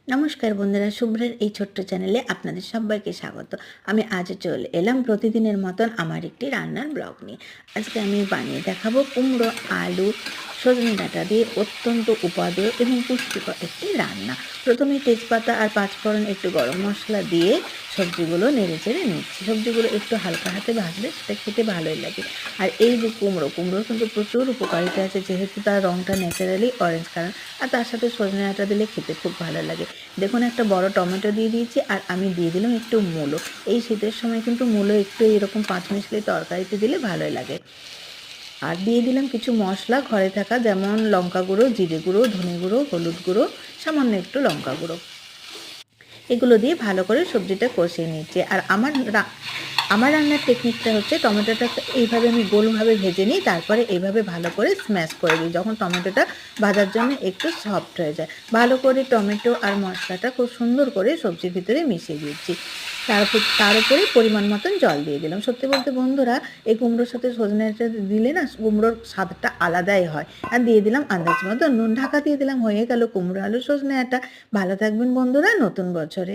নমস্কার বন্ধুরা, শুভ্রের এই ছোট্ট চ্যানেলে আপনাদের সবাইকে স্বাগত। আমি আজ চলে এলাম প্রতিদিনের মতন আমার একটি রান্নার ব্লগ নিয়ে। আজকে আমি বানিয়ে দেখাবো কুমড়ো, আলু, সজনে ডাঁটা দিয়ে অত্যন্ত উপাদেয় এবং পুষ্টিকর একটি রান্না। প্রথমে তেজপাতা আর পাঁচফোড়ন একটু গরম মশলা দিয়ে সবজিগুলো নেড়ে চেড়ে নিচ্ছি। সবজিগুলো একটু হালকা হাতে ভাজলে সেটা খেতে ভালোই লাগে। আর এই যে কুমড়োর কিন্তু প্রচুর উপকারিতা আছে, যেহেতু তার রঙটা ন্যাচারালি অরেঞ্জ কালার। আর তার সাথে সজনে ডাঁটা দিলে খেতে খুব ভালো লাগে। দেখুন, একটা বড় টমেটো দিয়ে দিয়েছি আর আমি দিয়ে দিলাম একটু মূলো। এই শীতের সময় কিন্তু মূলো একটু এরকম পাঁচমিশালি তরকারিতে দিলে ভালোই লাগে। আর দিয়ে দিলাম কিছু মশলা ঘরে থাকা, যেমন লঙ্কা গুঁড়ো, জিরে গুঁড়ো, ধনে গুঁড়ো, হলুদ গুঁড়ো, সামান্য একটু লঙ্কা গুঁড়ো। এগুলো দিয়ে ভালো করে সবজিটা কষিয়ে নিচ্ছি। আর আমার রান্নার টেকনিকটা হচ্ছে, টমেটোটা এইভাবে আমি গোলভাবে ভেজে নিই, তারপরে এইভাবে ভালো করে স্ম্যাশ করে দিই, যখন টমেটোটা ভাজার জন্য একটু সফট হয়ে যায়। ভালো করে টমেটো আর মশলাটা খুব সুন্দর করে সবজির ভিতরে মিশিয়ে দিচ্ছি। তার উপরে পরিমাণ মতন জল দিয়ে দিলাম। সত্যি বলতে বন্ধুরা, এই কুমড়োর সাথে সজনেটা দিলে না, কুমড়োর স্বাদটা আলাদাই হয়। আর দিয়ে দিলাম আন্দাজ মতো নুন, ঢাকা দিয়ে দিলাম। হয়ে গেল কুমড়ো, আলু, সজনে ডাঁটা। ভালো থাকবেন বন্ধুরা, নতুন বছরে।